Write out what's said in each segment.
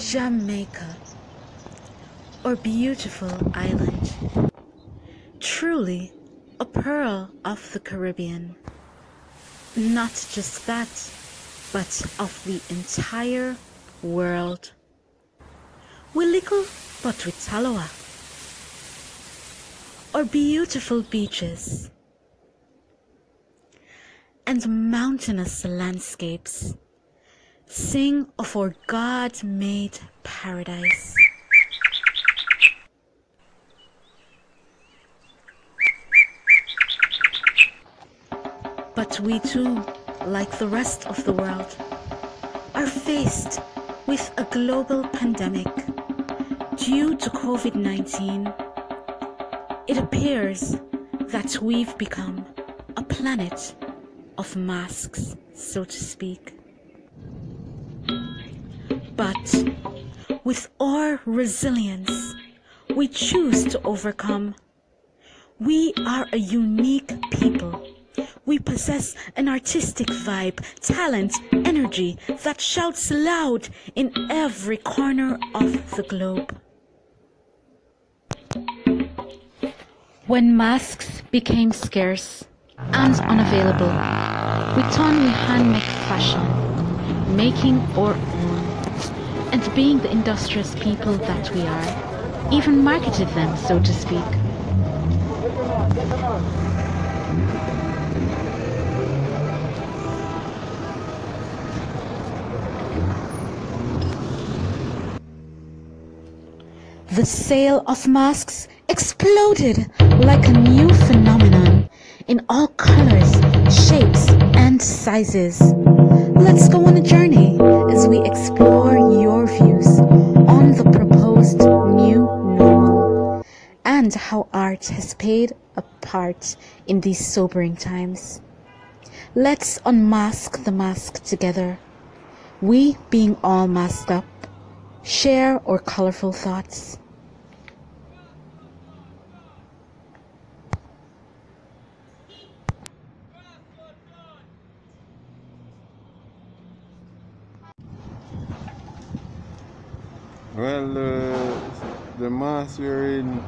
Jamaica, or beautiful island, truly a pearl of the Caribbean. Not just that, but of the entire world. We little but we taloa, or beautiful beaches, and mountainous landscapes sing of our God-made paradise. But we too, like the rest of the world, are faced with a global pandemic due to COVID-19. It appears that we've become a planet of masks, so to speak. But with our resilience, we choose to overcome. We are a unique people. We possess an artistic vibe, talent, energy that shouts loud in every corner of the globe. When masks became scarce and unavailable, we turned to handmade fashion, making our own, and being the industrious people that we are, even marketed them, so to speak. The sale of masks exploded like a new phenomenon in all colors, shapes, and sizes. Let's go on a journey as we explore your views on the proposed new normal and how art has played a part in these sobering times. Let's unmask the mask together. We, being all masked up, share our colorful thoughts. Well, the mask wearing,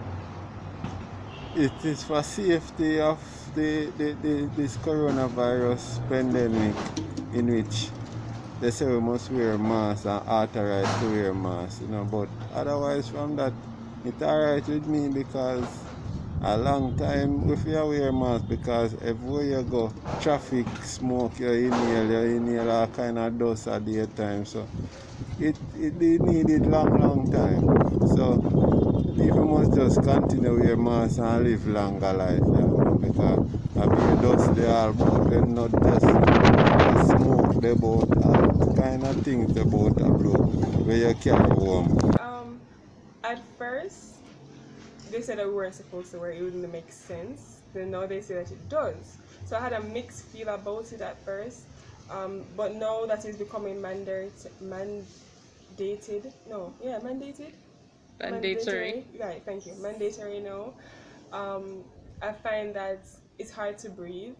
it is for safety of this coronavirus pandemic, in which they say we must wear masks and authorized to wear masks, but otherwise from that, it's alright with me, because a long time if you wear mask, because everywhere you go, traffic, smoke, you inhale all kind of dust at the time, so it needed long time. So people must just continue wear masks and live longer life, because I mean dust they are about, and not just smoke, they about all kind of things about a blow where you carry home. At first they said that we weren't supposed to wear it, it wouldn't make sense. Then now they say that it does. So I had a mixed feel about it at first. But now that it's becoming mandated. Mandatory. Right, thank you. Mandatory now. I find that it's hard to breathe,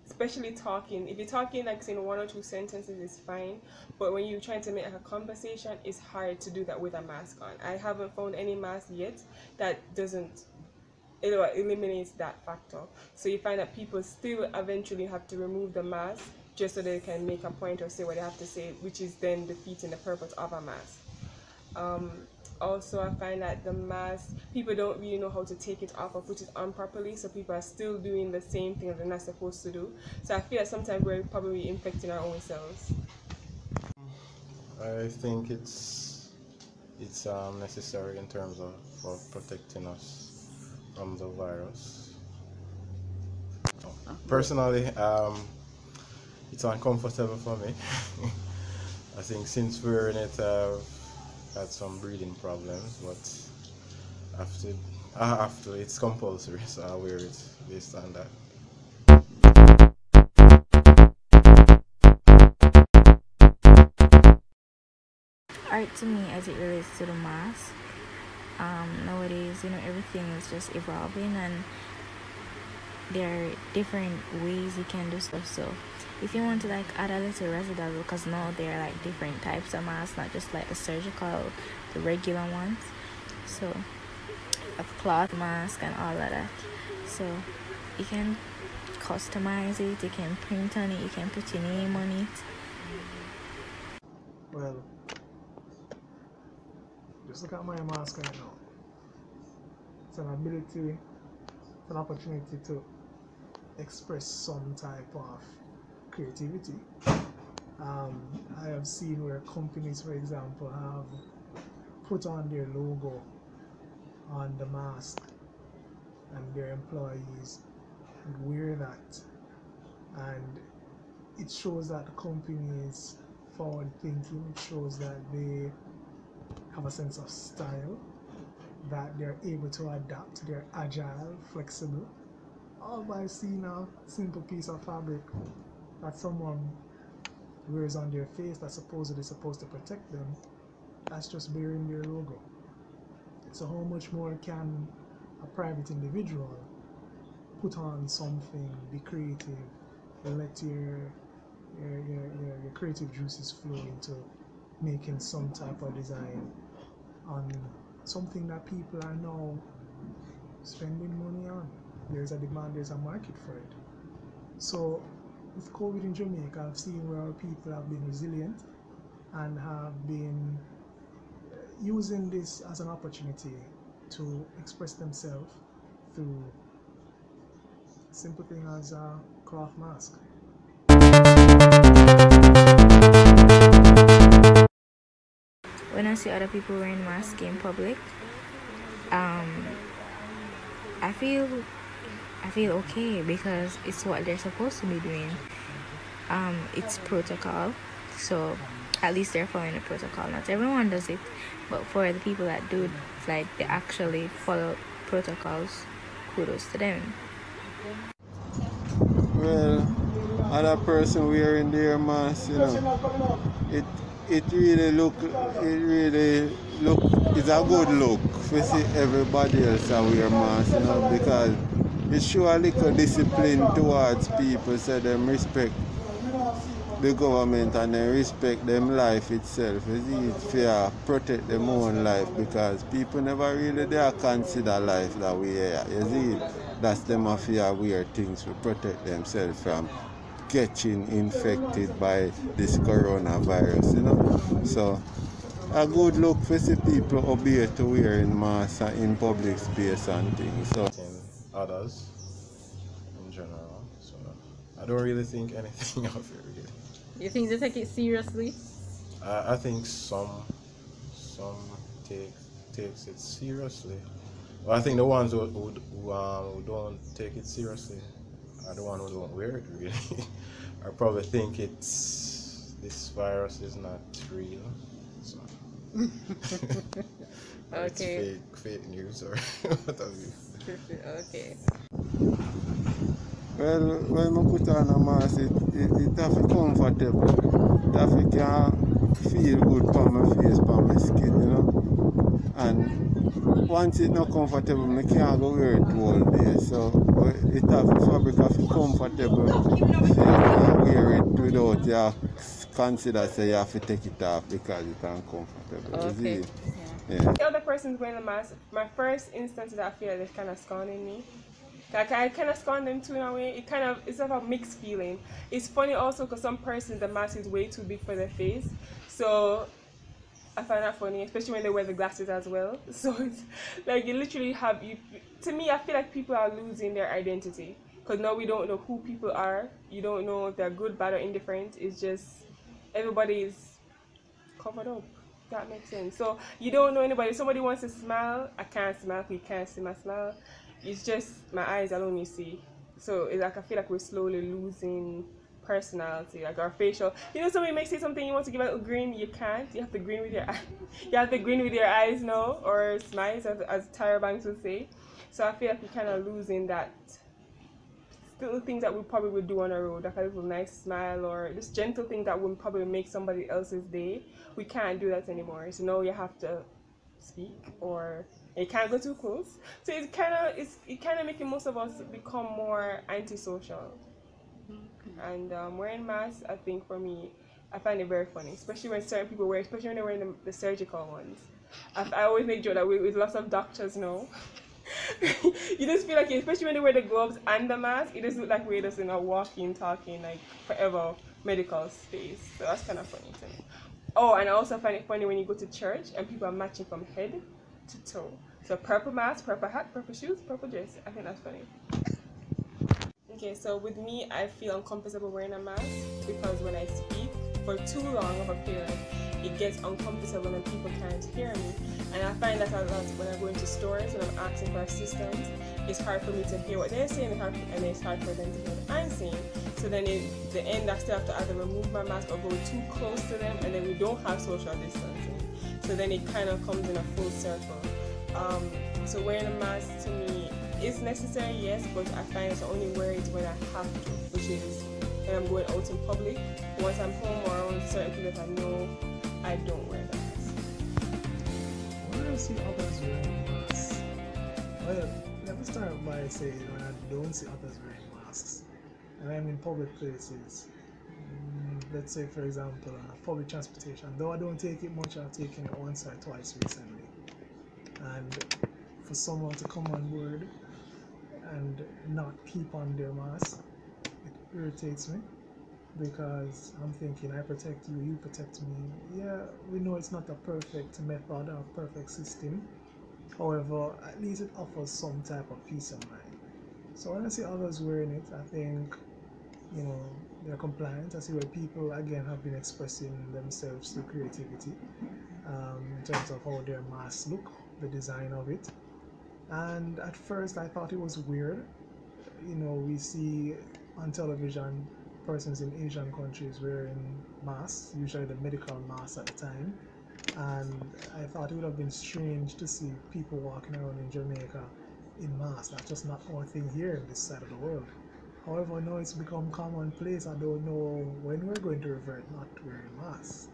especially talking. If you're talking like saying one or two sentences is fine, but when you're trying to make a conversation, it's hard to do that with a mask on. I haven't found any mask yet that doesn't eliminates that factor. So you find that people still eventually have to remove the mask just so they can make a point or say what they have to say, which is then defeating the purpose of a mask. Also, I find that the mask, people don't really know how to take it off or put it on properly, so people are still doing the same thing that they're not supposed to do. So I feel that sometimes we're probably infecting our own selves. I think it's necessary in terms of protecting us from the virus. Personally, it's uncomfortable for me. I think since wearing it, I've had some breathing problems, but after it's compulsory, so I wear it based on that. Art to me, as it relates to the mask, nowadays, everything is just evolving, and there are different ways you can do stuff. So if you want to like add a little razzle, because now there are like different types of masks, not just like the surgical, the regular ones. So a cloth mask and all of that. So you can customize it, you can print on it, you can put your name on it. Well, just look at my mask right now. It's an ability, it's an opportunity to express some type of creativity. I have seen where companies, for example, have put on their logo on the mask and their employees would wear that, and it shows that the company is forward thinking. It shows that they have a sense of style, that they're able to adapt, they're agile, flexible, all by seeing a simple piece of fabric that someone wears on their face that's supposedly supposed to protect them, that's just bearing their logo. So how much more can a private individual put on something, be creative, let your creative juices flow into making some type of design on something that people are now spending money on. There's a demand, there's a market for it. So with COVID in Jamaica, I've seen where our people have been resilient and have been using this as an opportunity to express themselves through a simple thing as a cloth mask. When I see other people wearing masks in public, I feel okay, because it's what they're supposed to be doing. It's protocol, so at least they're following the protocol. Not everyone does it, but for the people that do, like they actually follow protocols, kudos to them. Well, other person wearing their mask, you know, it really look, it's a good look to see everybody else wear mask, you know, because it show a little discipline towards people, so them respect the government and they respect them life itself. You see, it's fair, protect them own life, because people never really dare consider life that we are. You see, that's them a fear weird things to protect themselves from getting infected by this coronavirus, you know. So a good look for see people obey to wearing masks in public space and things. So others in general. So I don't really think anything of it really. You think they take it seriously? I think some takes it seriously. Well, I think the ones who don't take it seriously are the ones who don't wear it really. I probably think this virus is not real. So Okay. It's fake news or what have you. Okay. well, when I put on a mask, it have to be comfortable. It have to can feel good for my face, for my skin, you know. And once it's not comfortable, I can't go wear it all day. So it have the fabric have to be comfortable. So you can wear it without you consider say you have to take it off because it's uncomfortable. Okay. You see? Yeah. The other person's wearing a mask, my first instance is that I feel like they're kind of scorning me. Like I kind of scorn them too in a way. It's sort of a mixed feeling. It's funny also because some persons the mask is way too big for their face, so I find that funny, especially when they wear the glasses as well. So it's like you literally have you. To me, I feel like people are losing their identity because now we don't know who people are. You don't know if they're good, bad, or indifferent. It's just everybody is covered up. That makes sense. So you don't know anybody. If somebody wants to smile, I can't smile. You can't see my smile. It's just my eyes alone you see. So it's like I feel like we're slowly losing personality, like our facial. You know, somebody may say something you want to give a grin, you can't. You have to grin with your eyes. You have to grin with your eyes now, or smile, as Tyra Banks would say. So I feel like we're kind of losing that. Little things that we probably would do on a road, like a little nice smile or just gentle thing that would probably make somebody else's day. We can't do that anymore. So now you have to speak or You can't go too close. So it kind of making most of us become more antisocial. And wearing masks, I think for me, I find it very funny, especially when certain people wear, especially when they're wearing the surgical ones. I always make joke that with lots of doctors know. You just feel like, especially when they wear the gloves and the mask, it just look like we're just in a walking, talking, like forever medical space. So that's kind of funny to me. Oh, and I also find it funny when you go to church and people are matching from head to toe. So purple mask, purple hat, purple shoes, purple dress. I think that's funny. Okay, so with me, I feel uncomfortable wearing a mask because when I speak for too long of a period, it gets uncomfortable and people can't hear me. And I find that a lot when I go into stores and I'm asking for assistance, it's hard for me to hear what they're saying and it's hard for them to hear what I'm saying. So then at the end, I still have to either remove my mask or go too close to them, and then we don't have social distancing. So then it kind of comes in a full circle. So wearing a mask to me is necessary, yes, but I find it's only wear it when I have to, which is when I'm going out in public. Once I'm home or around certain people that I know, I don't wear the mask. When I see others wearing masks, well, let me start by saying when I don't see others wearing masks, and I'm in public places, let's say for example public transportation, though I don't take it much, I've taken it once or twice recently, and for someone to come on board and not keep on their mask, it irritates me, because I'm thinking, I protect you, you protect me. Yeah, we know it's not a perfect method or a perfect system, however, at least it offers some type of peace of mind. So when I see others wearing it, I think, you know, they're compliant. I see where people again have been expressing themselves through creativity, in terms of how their masks look, the design of it. And at first I thought it was weird. You know, we see on television persons in Asian countries wearing masks, usually the medical masks at the time, and I thought it would have been strange to see people walking around in Jamaica in masks. That's just not our thing here in this side of the world. However, now it's become commonplace. I don't know when we're going to revert not wearing masks.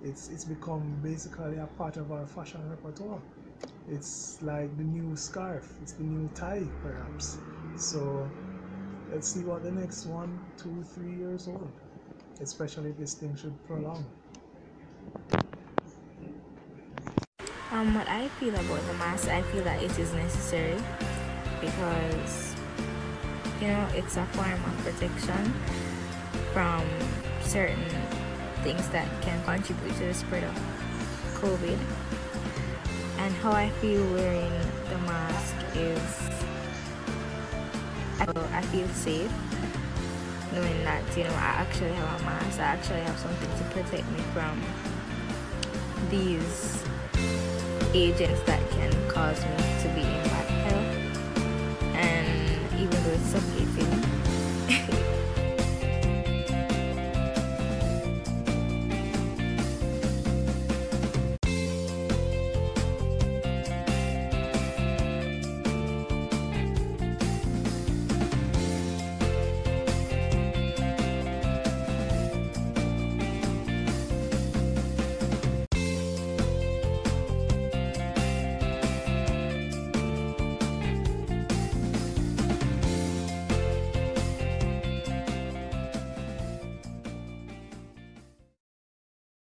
It's become basically a part of our fashion repertoire. It's like the new scarf, it's the new tie perhaps. So let's see what the next 1, 2, 3 years hold, especially if this thing should prolong. What I feel about the mask, I feel that it is necessary because, you know, it's a form of protection from certain things that can contribute to the spread of COVID. And how I feel wearing the mask is, I feel safe knowing that, you know, I actually have a mask, I actually have something to protect me from these agents that can cause me to be infected.